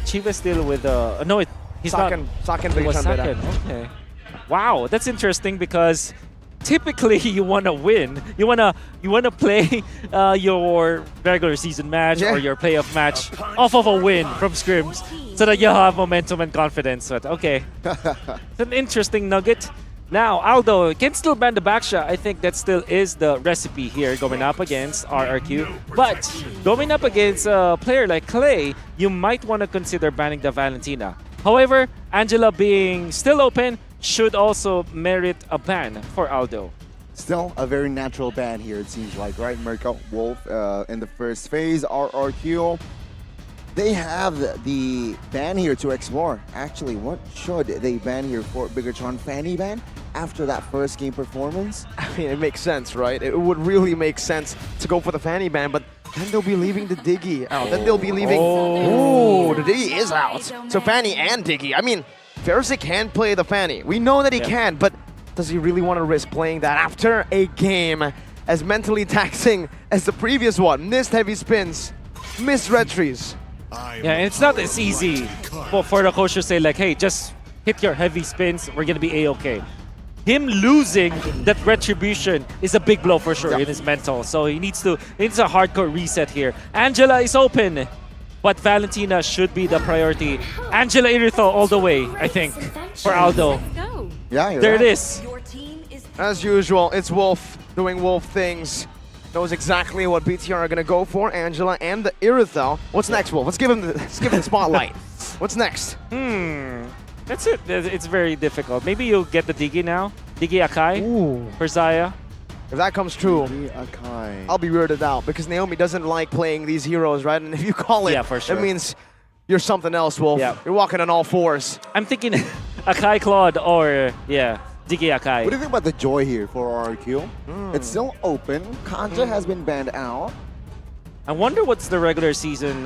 Chiva still with no, he's Saken, not. Saken It was Saken. Saken. Okay. Wow, that's interesting because typically you wanna win. You wanna play your regular season match or your playoff match off of a win from scrims, so that you have momentum and confidence. But okay, it's an interesting nugget. Now, Aldo can still ban the backshot. I think that still is the recipe here going up against RRQ. But going up against a player like Clay, you might want to consider banning the Valentina. However, Angela being still open should also merit a ban for Aldo. Still a very natural ban here, it seems like, right? Mirko, Wolf in the first phase, RRQ. They have the ban here to explore. Actually, what should they ban here for Bigatron Fanny ban after that first game performance? I mean, it makes sense, right? It would really make sense to go for the Fanny ban, but then they'll be leaving the Diggy out. Then they'll be leaving... Oh, the Diggy is out. So Fanny and Diggy. I mean, Ferzik can play the Fanny. We know that he can, but does he really want to risk playing that after a game as mentally taxing as the previous one? Missed heavy spins, missed red trees. Yeah, and it's not as easy for the coach to say like, hey, just hit your heavy spins, we're gonna be A-okay. Him losing that retribution is a big blow for sure in his mental. So he needs a hardcore reset here. Angela is open, but Valentina should be the priority. Angela Irithel all the way, I think, for Aldo. Yeah, there it is. As usual, it's Wolf doing Wolf things. Knows exactly what BTR are gonna go for. Angela and the Irithel. What's next, Wolf? Let's give him the spotlight. What's next? That's it. It's very difficult. Maybe you'll get the Diggy now. Diggy Akai for Zaya. If that comes true, Akai. I'll be weirded out because Naomi doesn't like playing these heroes, right? And if you call it, for sure. it means you're something else, Wolf. Yeah. You're walking on all fours. I'm thinking Akai Claude or Diggy Akai. What do you think about the Joy here for RRQ? It's still open. Kanja has been banned out. I wonder what's the regular season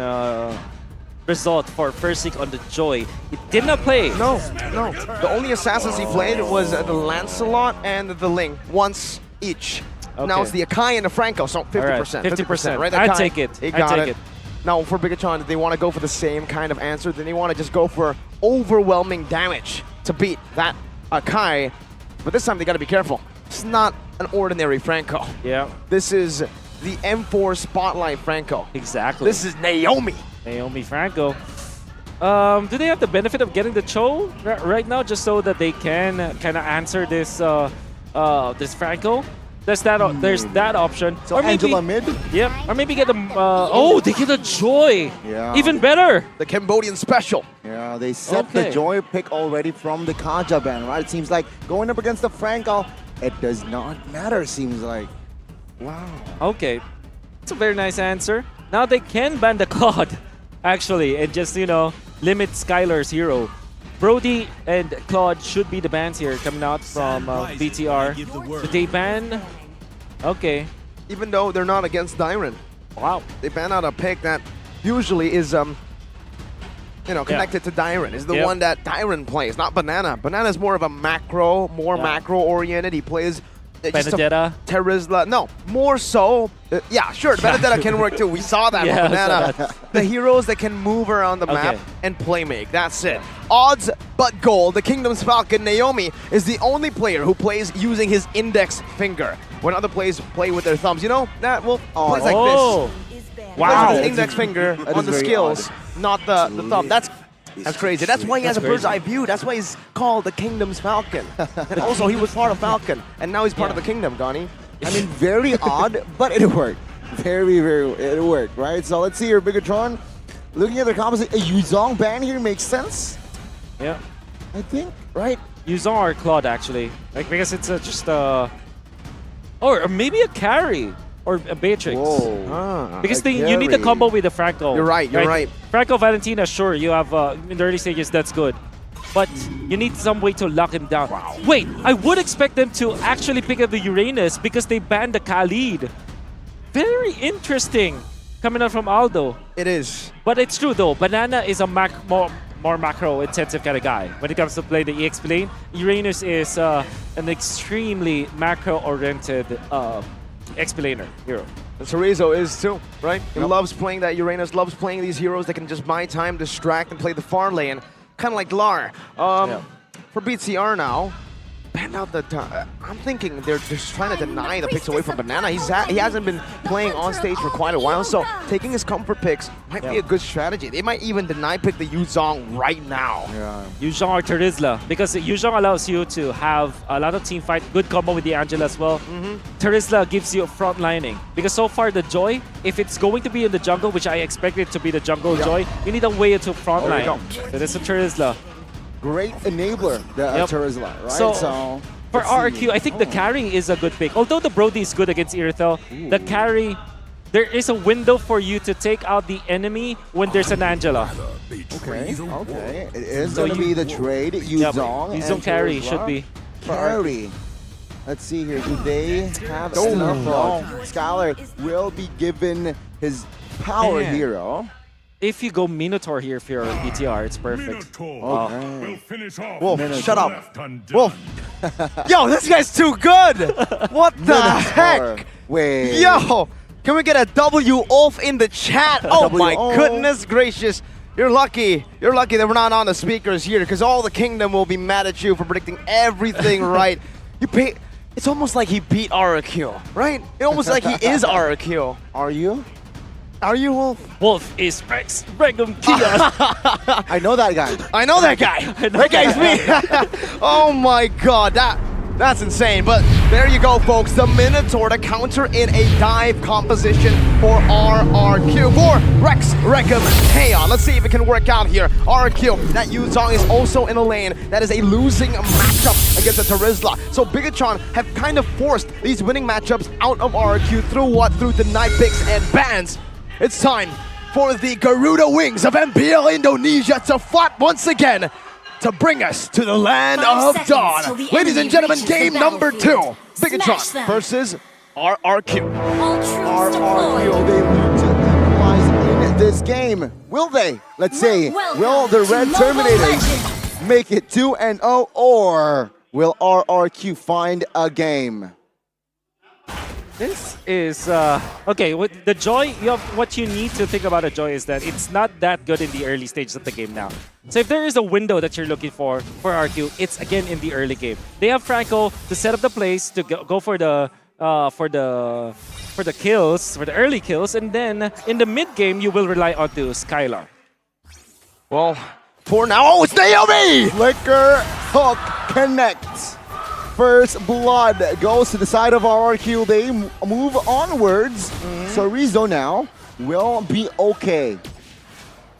result for Ferzik on the Joy. He did not play. No. The only assassins he played was the Lancelot and the Ling, once each. Okay. Now it's the Akai and the Franco, so 50%. Right, 50%. Right? I'd Akai, take it. He I'd got take it. it. Now for Bigatron, they want to go for the same kind of answer. Then they want to just go for overwhelming damage to beat that Akai. But this time they got to be careful. It's not an ordinary Franco. Yeah. This is the M4 Spotlight Franco. Exactly. This is Naomi. Naomi Franco. Do they have the benefit of getting the Cho right now, just so that they can kind of answer this this Franco? There's that option. So or maybe, Angela mid? Yeah, or maybe get them. They get a Joy. Yeah. Even better. The Cambodian special. Yeah, they set the Joy pick already from the Kanja ban, right? It seems like going up against the Franco, it does not matter, seems like. Wow. Okay. It's a very nice answer. Now they can ban the Claude, actually, and just, limit Skylar's hero. Brody and Claude should be the bans here coming out from BTR. Did they ban? Okay. Even though they're not against Dyron. Wow. They ban out a pick that usually is connected to Dyron. Is the one that Dyron plays, not Banana. Banana is more of a macro, macro-oriented. He plays Benedetta? Terizla. No, more so. Sure, Benedetta can work too. We saw that from Banana. The heroes that can move around the map and play make. That's it. Odds but gold. The Kingdom's Falcon, Naomi, is the only player who plays using his index finger. When other players play with their thumbs. You know, that plays like this. Wow. Plays with his index finger on the skills, not the thumb. That's crazy. That's why he has a bird's eye view. That's why he's called the Kingdom's Falcon. And also, he was part of Falcon, and now he's part of the Kingdom, Gani. I mean, very odd, but it worked. It worked, right? So let's see here, Bigatron. Looking at the comments, a Yuzong ban here makes sense. Yeah. I think, right? Yuzong or Claude, actually. Because it's just or maybe a carry. Or a Beatrix. Because you need the combo with the Franco. You're right. Franco Valentina, sure, you have in the early stages, that's good. But you need some way to lock him down. Wow. Wait, I would expect them to actually pick up the Uranus because they banned the Khalid. Very interesting coming out from Aldo. It is. But it's true though, Banana is a more macro-intensive kind of guy. When it comes to play the EX lane, Uranus is an extremely macro-oriented explainer hero. And Chorizo is too, right? He loves playing that Uranus, loves playing these heroes that can just buy time, distract, and play the far lane. Kind of like Lar. For BTR now, banned out the... I'm thinking they're just trying to deny the picks away from Banana. He hasn't been playing on stage for quite a while, so taking his comfort picks might be a good strategy. They might even deny pick the Yuzong right now. Yuzong or Terizla, because Yuzong allows you to have a lot of team fight, good combo with the Angela as well. Terizla gives you front lining, because so far the Joy, if it's going to be in the jungle, which I expect it to be the jungle Joy, you need a way to front line. So that's a Terizla. Great enabler, the Terizla, right? So for RRQ, I think the carry is a good pick. Although the Brody is good against Irithel, the carry, there is a window for you to take out the enemy when there's an Angela. Okay. It is going to be the trade. Yuzong Yuzong carry should be. Carry. Let's see here. Do they have enough? No. Skylar will be given his power hero. If you go Minotaur here for your BTR, it's perfect. Wolf, shut up. Wolf. Yo, this guy's too good. What the heck? Wait. Yo, can we get a W Wolf in the chat? Oh my goodness gracious. You're lucky. You're lucky that we're not on the speakers here, because all the kingdom will be mad at you for predicting everything right. It's almost like he beat RRQ, right? It's almost like he is RRQ. Are you? Are you, Wolf? Wolf is Rex Regum Kias. I know that guy. I know that guy. That guy's me. Oh my god, that's insane. But there you go, folks. The Minotaur to counter in a dive composition for RRQ. For Rex Regum Kaon. Let's see if it can work out here. RRQ, that Yuzong is also in a lane that is a losing matchup against the Terizla. So Bigatron have kind of forced these winning matchups out of RRQ through what? Through deny picks and bans. It's time for the Garuda Wings of MPL Indonesia to fight once again to bring us to the land of dawn. Ladies and gentlemen, game number 2. Bigatron versus RRQ. RRQ, they need to equalize in this game. Will they? Let's see. Will the Red Terminators make it 2-0, or will RRQ find a game? This is okay. With the Joy, what you need to think about a Joy is that it's not that good in the early stages of the game now. So if there is a window that you're looking for RRQ, it's again in the early game. They have Franco to set up the place to go for the kills, for the early kills, and then in the mid game you will rely on to Skylar. Well, for now, it's Naomi. Flicker hook connects. First blood goes to the side of RRQ. They move onwards. So Rizzo now will be okay.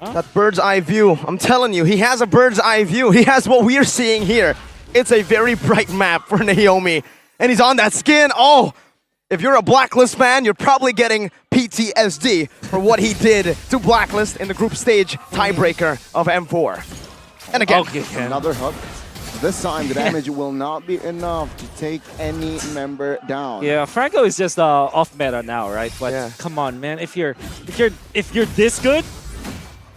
That bird's eye view. I'm telling you, he has a bird's eye view. He has what we're seeing here. It's a very bright map for Naomi. And he's on that skin. Oh, if you're a Blacklist fan, you're probably getting PTSD for what he did to Blacklist in the group stage tiebreaker of M4. And again, another hook. This time, the damage will not be enough to take any member down. Yeah, Franco is just off meta now, right? But come on, man, if you're this good,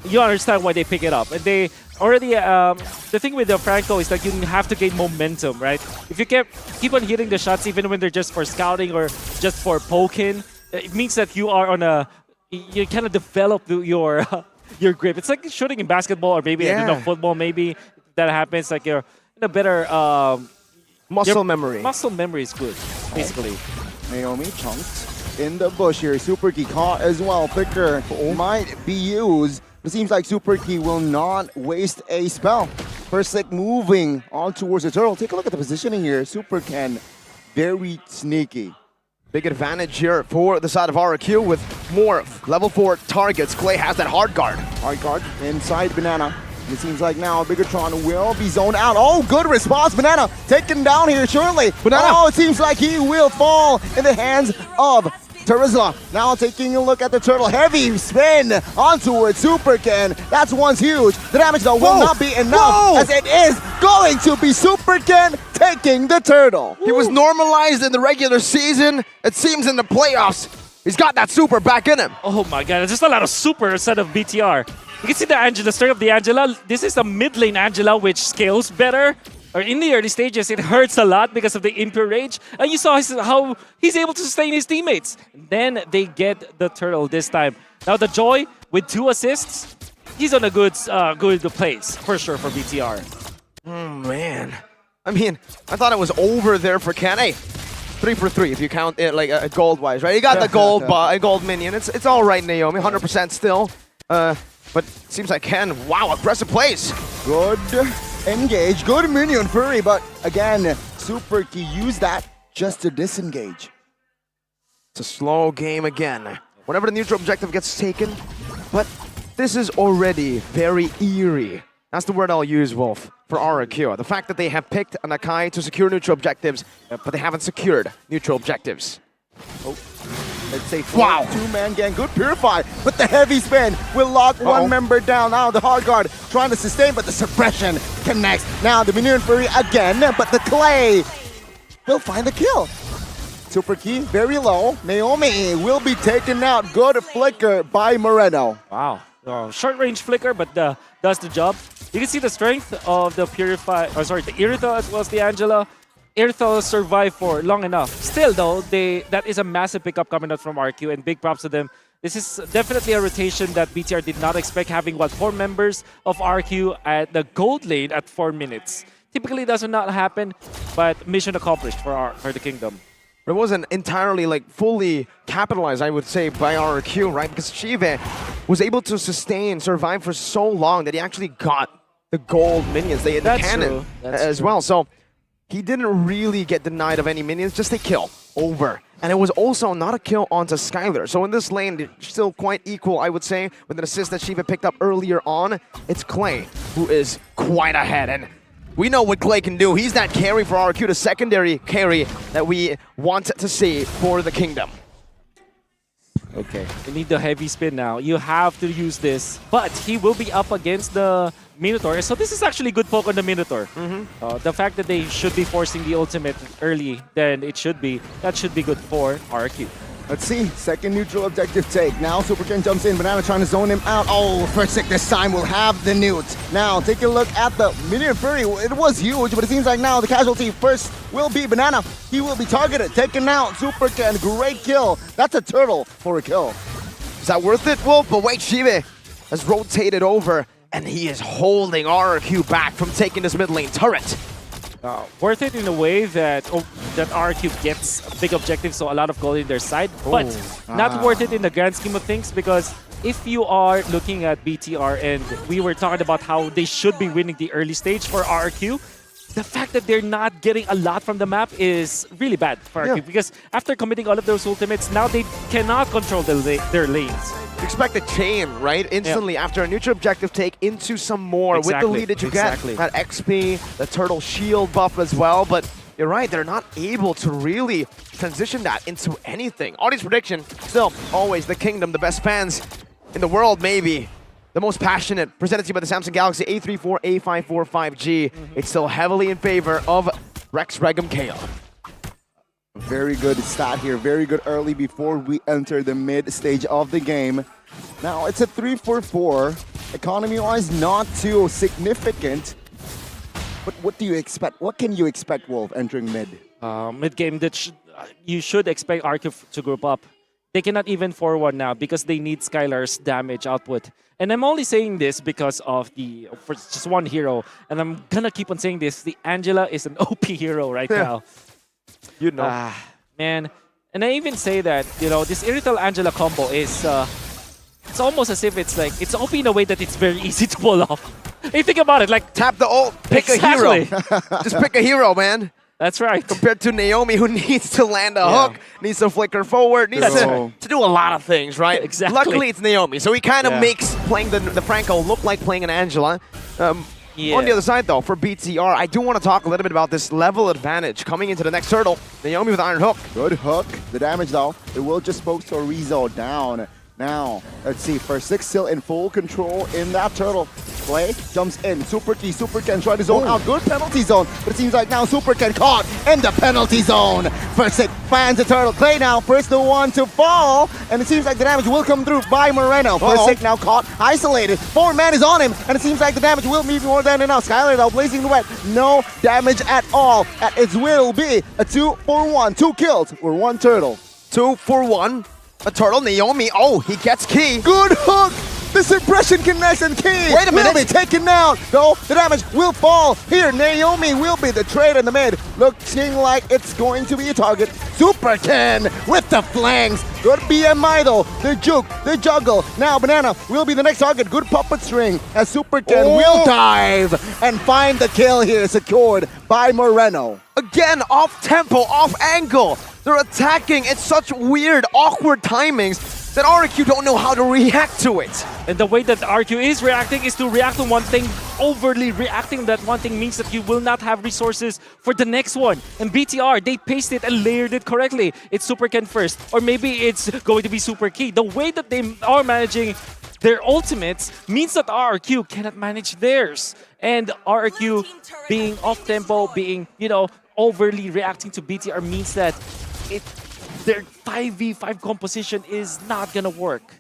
you understand why they pick it up. And they already the thing with the Franco is that you have to gain momentum, right? If you keep on hitting the shots, even when they're just for scouting or just for poking, it means that you are on you kind of develop your grip. It's like shooting in basketball or maybe I don't know, football. Maybe that happens. Like you're in a better muscle memory. Muscle memory is good, basically. Naomi chunked in the bush here. Super Key caught as well. Flicker might be used. It seems like Super Key will not waste a spell. First Slick moving on towards the turtle. Take a look at the positioning here. Super Ken, very sneaky. Big advantage here for the side of RRQ with more level 4 targets. Clay has that hard guard. Hard guard inside Banana. It seems like now Bigatron will be zoned out. Oh, good response. Banana taken down here shortly. Banana. Oh, it seems like he will fall in the hands of Terizla. Now taking a look at the turtle. Heavy spin on towards Super Ken. That's one's huge. The damage though will not be enough as it is going to be Super Ken taking the turtle. He was normalized in the regular season. It seems in the playoffs, he's got that super back in him. Oh my god, there's just a lot of super instead of BTR. You can see the Angela, straight up the Angela. This is the mid lane Angela, which scales better. or in the early stages, it hurts a lot because of the impure rage. And you saw how he's able to sustain his teammates. Then they get the turtle this time. Now the Joy with 2 assists, he's on a good place for sure for BTR. Oh, man. I mean, I thought it was over there for Ken. Hey, 3 for 3 if you count it like gold-wise, right? You got the gold minion. It's all right, Naomi. 100% still. But seems like Ken, wow, aggressive plays. Good engage, good minion Fury, but again, Super Key used that just to disengage. It's a slow game again. Whenever the neutral objective gets taken, but this is already very eerie. That's the word I'll use, Wolf, for RRQ. The fact that they have picked an Akai to secure neutral objectives, but they haven't secured neutral objectives. Oh. Let's say wow, 2-man gang, good Purify, but the heavy spin will lock one member down. Now the hard guard trying to sustain, but the suppression connects. Now the Minion Fury again, but the Clay will find the kill. Super Key very low. Naomi will be taken out. Good flicker by Moreno. Wow, short range flicker, but does the job. You can see the strength of the Purify, the Irithel as well as the Angela. Irithel survived for long enough. Still though, that is a massive pickup coming out from RQ, and big props to them. This is definitely a rotation that BTR did not expect, having 4 members of RQ at the gold lane at 4 minutes. Typically does not happen, but mission accomplished for the Kingdom. It wasn't entirely fully capitalized, I would say, by RRQ, right? Because Chive was able to survive for so long that he actually got the gold minions. They had the cannon as well. So he didn't really get denied of any minions, just a kill over. And it was also not a kill onto Skylar. So in this lane, they're still quite equal, I would say, with an assist that Shiva picked up earlier on. It's Clay who is quite ahead. And we know what Clay can do. He's that carry for RQ, the secondary carry that we want to see for the Kingdom. Okay, you need the heavy spin now. You have to use this, but he will be up against the Minotaur. So this is actually good poke on the Minotaur. The fact that they should be forcing the ultimate early than it should be, that should be good for RQ. Let's see, second neutral objective take. Now Super Ken jumps in, Banana trying to zone him out. Oh, first tick this time will have the newt. Now take a look at the Minion Fury. It was huge, but it seems like now the casualty first will be Banana. He will be targeted, taken out. Super Ken, great kill. That's a turtle for a kill. Is that worth it, Wolf? But wait, Shive has rotated over, and he is holding RRQ back from taking this mid lane turret. Worth it in a way that that RRQ gets big objectives, so a lot of gold in their side, but not worth it in the grand scheme of things, because if you are looking at BTR and we were talking about how they should be winning the early stage for RRQ, the fact that they're not getting a lot from the map is really bad for RRQ, because after committing all of those ultimates, now they cannot control their lanes. Expect a chain, right? Instantly after a neutral objective take into some more with the lead that you get. That XP, the turtle shield buff as well, but you're right, they're not able to really transition that into anything. Audience prediction, still always the Kingdom, the best fans in the world maybe. The most passionate, presented to you by the Samsung Galaxy A34, A54 5G. It's still heavily in favor of Rex Regum KO. Very good stat here, very good early before we enter the mid stage of the game. Now it's a 3-4-4. Economy-wise, not too significant. But what do you expect? What can you expect, Wolf, entering mid? Mid game, you should expect RQ to group up. They cannot even 4-1 now because they need Skylar's damage output. And I'm only saying this because of for just one hero. And I'm gonna keep on saying this. The Angela is an OP hero right now. You know. Man. And I even say that, this Irithel Angela combo is, it's almost as if it's OP in a way that it's very easy to pull off. Hey, think about it, tap the ult, pick a hero. Just pick a hero, man. That's right. Compared to Naomi, who needs to land a hook, needs to flicker forward, needs to do a lot of things, right? Exactly. Luckily, it's Naomi, so he kind of makes playing the Franco look like playing an Angela. On the other side, though, for BTR, I do want to talk a little bit about this level advantage coming into the next turtle. Naomi with Iron Hook. Good hook. The damage, though, it will just poke Torizo down. Now, let's see, for 6 still in full control in that turtle. Play jumps in. Super Key, Super Ken trying to zone out. Good penalty zone, but it seems like now Super Ken caught in the penalty zone. First Sick finds the turtle. Clay now first the one to fall, and it seems like the damage will come through by Moreno. First Sick now caught, isolated. 4-man is on him, and it seems like the damage will be more than enough. Skylar now blazing the wet. No damage at all. It will be a 2-for-1. 2 kills for 1 turtle. 2 for 1. A turtle, Naomi. Oh, he gets key. Good hook! This impression connects and Key Wait a minute. will be taken down. Though the damage will fall. Here, Naomi will be the trade in the mid. Looking like it's going to be a target. Super Ken with the flanks. Good BMI though. The juke, the juggle. Now Banana will be the next target. Good puppet string as Super Ken will dive and find the kill here secured by Moreno. Again, off tempo, off angle. They're attacking. It's such weird, awkward timings that RRQ don't know how to react to it. And the way that RQ is reacting is to react to one thing. Overly reacting that one thing means that you will not have resources for the next one. And BTR, they paced it and layered it correctly. It's Super Ken first, or maybe it's going to be Super Key. The way that they are managing their ultimates means that RRQ cannot manage theirs. And RRQ being off tempo, being, you know, overly reacting to BTR means that their 5v5 composition is not gonna work.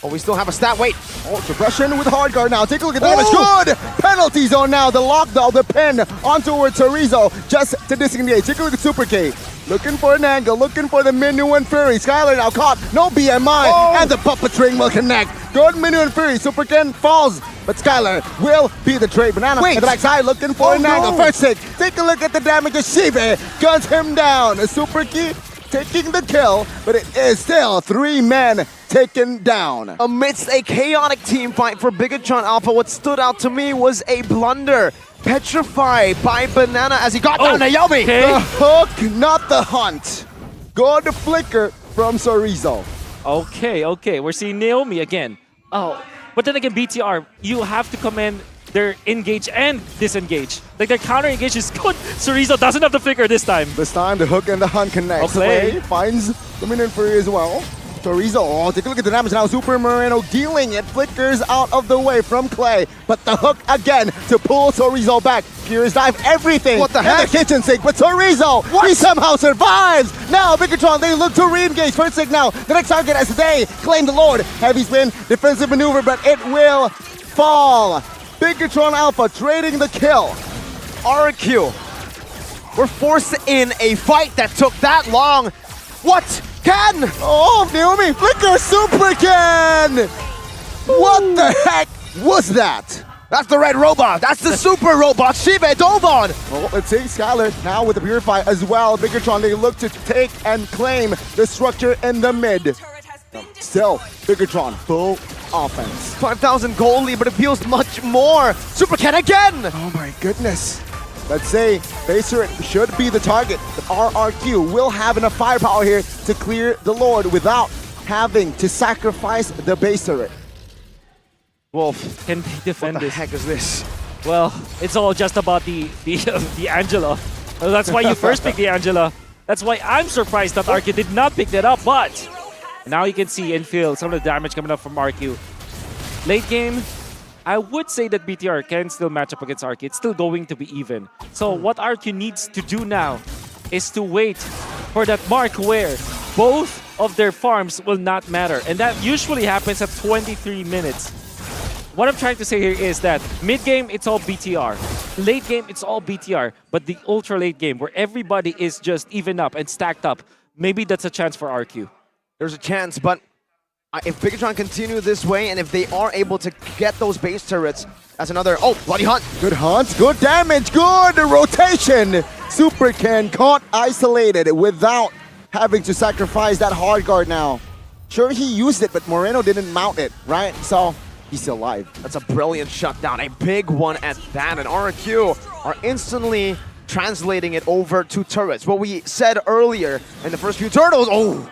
Oh, we still have a stat. Wait. Oh, suppression with hard guard now. Take a look at the damage. Good! Penalty zone now. The lockdown, the pin on towards Chorizo just to disengage. Take a look at Super K. Looking for an angle, looking for the Minu and Fury. Skylar now caught. No BMI. And the puppet string will connect. Good Minu and Fury. Super Ken falls. But Skylar will be the trade. Banana at the backside looking for an angle. First Sick. Take a look at the damage of Shibe. Guns him down. Super Key taking the kill, but it is still 3 men taken down. Amidst a chaotic team fight for Bigatron Alpha, what stood out to me was a blunder. Petrify by Banana as he got down Naomi. Okay. The hook, not the hunt. Good flicker from Chorizo. Okay, we're seeing Naomi again. Oh, but then again, BTR, you have to commend their engage and disengage. Like their counter engage is good. Chorizo doesn't have the flicker this time. This time the hook and the hunt connect. Okay. Clay finds the Minion Fury as well. Chorizo, oh, take a look at the damage now. Super Moreno dealing it. Flickers out of the way from Clay. But the hook again to pull Chorizo back. Furious dive, everything. What the in heck? the kitchen sink. But Chorizo, he somehow survives. Now Bigatron, they look to re-engage. First Sick now. The next target as they claim the Lord. Heavy spin, defensive maneuver, but it will fall. Bigatron Alpha trading the kill. RRQ. We're forced in a fight that took that long. What? Ken! Oh, Naomi, flicker Super Ken! What the heck was that? That's the red robot. That's the super robot. Shibe dove on. Well, let's see Skylar now with the Purify as well. Bigatron, they look to take and claim the structure in the mid. Still, Bigatron, full offense. 5,000 gold lead, but it feels much more. Super Ken again! Oh my goodness. Let's say Baser should be the target, but RRQ will have enough firepower here to clear the Lord without having to sacrifice the base turret. Wolf, Can they defend what the this? heck is this? Well, it's all just about the Angela. Well, that's why you first picked the Angela. That's why I'm surprised that RQ did not pick that up, but now you can see infield some of the damage coming up from RQ. Late game, I would say that BTR can still match up against RQ. It's still going to be even. So what RQ needs to do now is to wait for that mark where both of their farms will not matter. And that usually happens at 23 minutes. What I'm trying to say here is that mid-game, it's all BTR. Late game, it's all BTR. But the ultra-late game, where everybody is just even up and stacked up, maybe that's a chance for RQ. There's a chance, but if Bigatron continue this way, and if they are able to get those base turrets, that's another... Oh, Bloody Hunt! Good hunt, good damage, good rotation! Super Ken caught isolated without having to sacrifice that hard guard now. Sure, he used it, but Moreno didn't mount it, right? So, he's still alive. That's a brilliant shutdown, a big one at that, and RRQ are instantly translating it over to turrets. What we said earlier in the first few turtles, oh!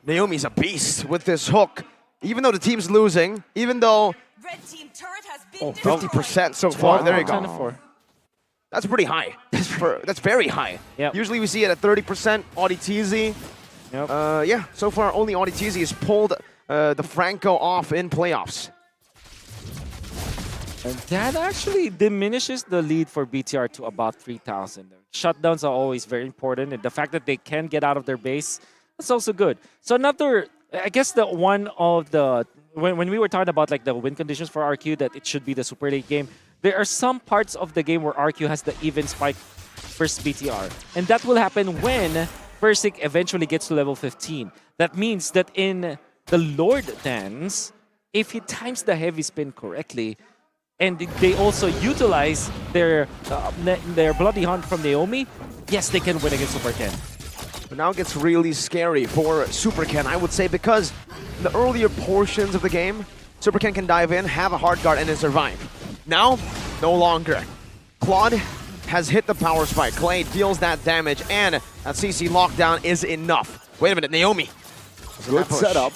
Naomi's a beast with this hook. Even though the team's losing, even though... Red team turret has been 50% so far, there you go. 10-4. That's pretty high. That's very high. Yep. Usually we see it at 30%, AudiTZ. Yep. Yeah, so far only AudiTZ has pulled the Franco off in playoffs. And that actually diminishes the lead for BTR to about 3,000. Shutdowns are always very important, and the fact that they can get out of their base, that's also good. So another, I guess the one of the, when we were talking about like the win conditions for RQ, that it should be the super late game, there are some parts of the game where RQ has the even spike versus BTR. And that will happen when Versik eventually gets to level 15. That means that in the Lord Dance, if he times the heavy spin correctly, and they also utilize their Bloody Hunt from Naomi, yes, they can win against Super Ken. But now it gets really scary for Super Ken, I would say, because in the earlier portions of the game, Super Ken can dive in, have a hard guard, and then survive. Now, no longer. Claude has hit the power spike. Clay deals that damage, and that CC lockdown is enough. Wait a minute, Naomi. Good setup.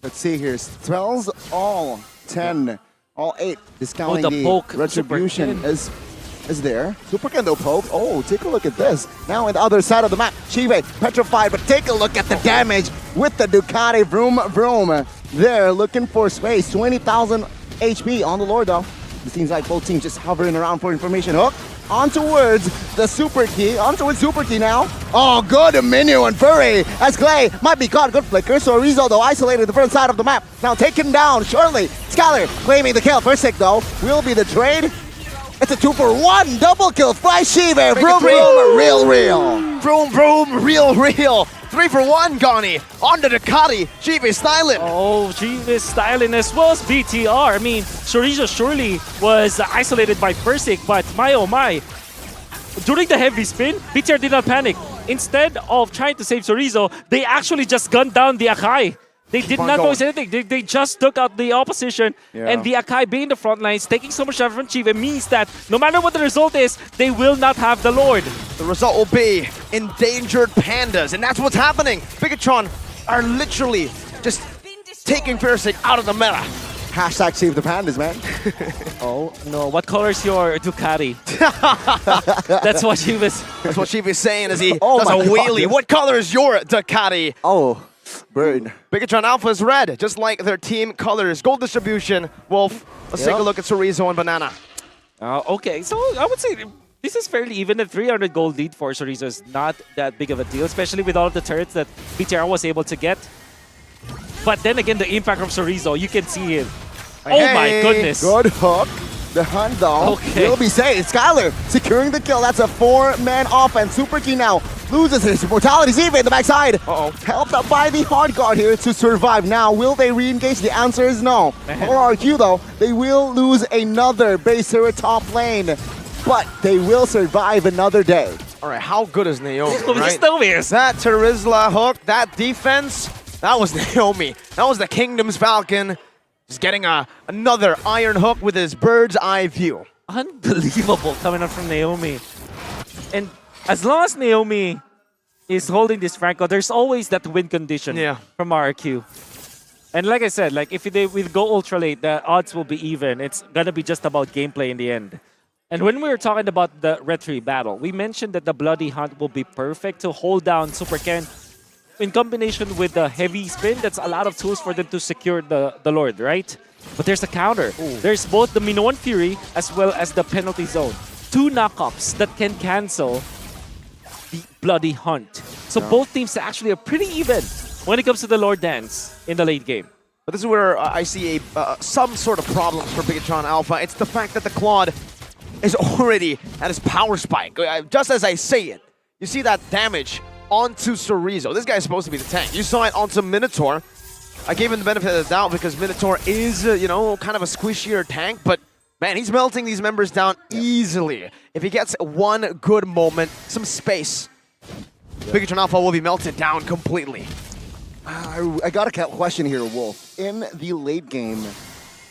Let's see here. Spells all 10, all 8. Discounting the poke, retribution is there. Super Ken though poke. Oh, take a look at this. Now on the other side of the map, Chive petrified, but take a look at the damage with the Ducati. Vroom, vroom. They're looking for space. 20,000 HP on the Lord though. It seems like both teams just hovering around for information. Hook on towards the super key. On towards super key now. Oh, good menu and Furry as Clay might be caught. Good flicker. So Rizzo though isolated the front side of the map. Now taken down shortly. Skylar claiming the kill. Versik though will be the trade. It's a 2-for-1 double kill. Fly Shiva. Vroom, vroom, real. Vroom, vroom, real. 3-for-1, Gani. On the Ducati. Chive styling. Oh, Chive is styling as well as BTR. I mean, Chorizo surely was isolated by Versik, but my oh my. During the heavy spin, BTR did not panic. Instead of trying to save Chorizo, they actually just gunned down the Akai. They did not notice anything. They just took out the opposition. Yeah. And the Akai being the front lines, taking so much damage from Chive means that no matter what the result is, they will not have the Lord. The result will be endangered pandas, and that's what's happening. Bigatron are literally just taking Versik out of the meta. Hashtag save the pandas, man. Oh no, what color is your Ducati? That's what she was. That's what Chief is saying as he Oh does my a wheelie. God. What color is your Ducati? Oh, bird. Bigatron Alpha is red, just like their team colors. Gold distribution, Wolf. Let's take a look at Chorizo and Banana. Okay, so I would say this is fairly even. The 300 gold lead for Chorizo is not that big of a deal, especially with all of the turrets that BTR was able to get. But then again, the impact from Chorizo, you can see him. Oh my goodness. Good hook. The hunt though will be saved. Skylar securing the kill. That's a 4-man offense. Super Key now loses his mortality. Ziva in the backside. Helped up by the hard guard here to survive. Now, will they re-engage? The answer is no. RRQ though, they will lose another base here at top lane. But they will survive another day. All right, how good is Naomi, right? Right? That Terizla hook, that defense, that was Naomi. That was the Kingdom's Falcon. Just getting another iron hook with his bird's eye view. Unbelievable coming up from Naomi. And as long as Naomi is holding this Franco, there's always that win condition from RRQ. And like I said, like if they will go ultra late, the odds will be even. It's gonna be just about gameplay in the end. And when we were talking about the Red 3 battle, we mentioned that the Bloody Hunt will be perfect to hold down Super Ken in combination with the heavy spin. That's a lot of tools for them to secure the Lord, right? But there's a counter. There's both the Minoan Fury as well as the Penalty Zone. 2 knockups that can cancel the Bloody Hunt. So both teams actually are pretty even when it comes to the Lord Dance in the late game. But this is where I see some sort of problem for Bigatron Alpha. It's the fact that the Claude is already at his power spike. Just as I say it, you see that damage onto Chorizo. This guy's supposed to be the tank. You saw it onto Minotaur. I gave him the benefit of the doubt because Minotaur is, you know, kind of a squishier tank, but man, he's melting these members down easily. If he gets one good moment, some space, Bigatron Alpha will be melted down completely. I got a question here, Wolf. In the late game,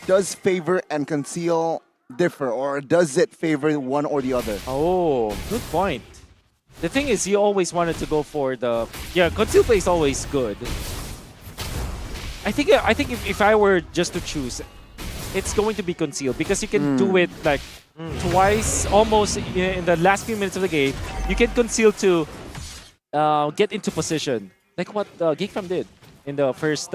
does favor and conceal differ, or does it favor one or the other? Oh, good point. The thing is, you always wanted to go for the... Yeah, conceal play is always good. I think if I were just to choose, it's going to be conceal because you can do it like twice, almost in the last few minutes of the game. You can conceal to get into position, like what Geekfam did in the first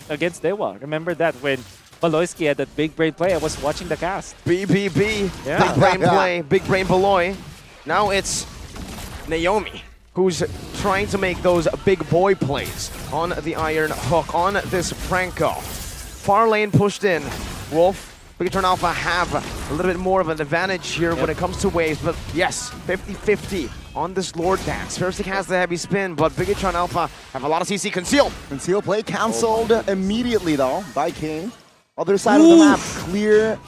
against Dewa. Remember that when Baloyski had that big brain play. I was watching the cast. BBB, Yeah. big brain play, big brain Beloy. Now it's Naomi, who's trying to make those big boy plays on the Iron Hook, on this Franco. Far lane pushed in. Wolf, Bigatron Alpha have a little bit more of an advantage here when it comes to waves, but yes, 50-50 on this Lord Dance. Fersic has the heavy spin, but Bigatron Alpha have a lot of CC concealed. Conceal play cancelled immediately though by King. Other side of the map, clear.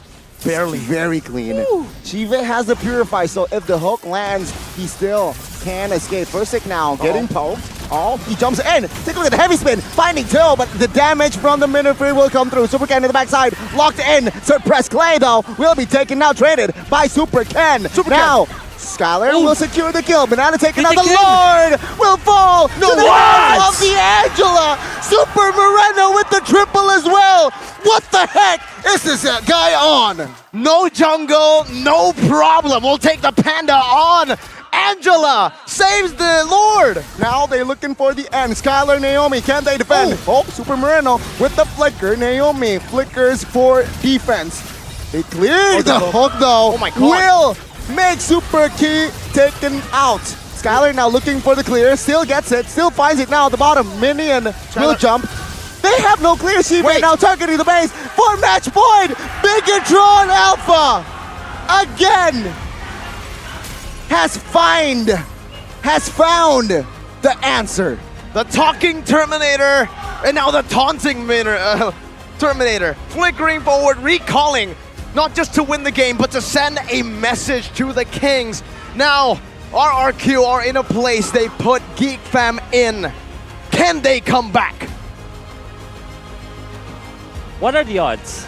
Barely. Very clean. Chive has the Purify, so if the hook lands, he still can escape. Versik now getting poked. Oh, he jumps in. Take a look at the heavy spin. Finding two, but the damage from the Minifree will come through. Super Ken in the backside. Locked in. Suppressed Clay, though, will be taken now, traded by Super Ken. Now, Skylar will secure the kill. Banana taking out the Lord. Will fall to the hands of the Angela. Super Moreno with the triple as well. What the heck is this guy on? No jungle, no problem. We'll take the Panda on. Angela saves the Lord. Now they're looking for the end. Skylar, Naomi, can they defend? Oh, Super Moreno with the flicker. Naomi flickers for defense. They cleared the hook though. Oh my God. Will make Super Key taken out. Skylar now looking for the clear. Still gets it. Still finds it now at the bottom. Minion will jump. They have no clear. She right now targeting the base for match point. Bigatron Alpha again has found the answer. The talking Terminator, and now the taunting Terminator. Flickering forward, recalling, not just to win the game, but to send a message to the Kings. Now, RRQ are in a place they put Geek Fam in. Can they come back? What are the odds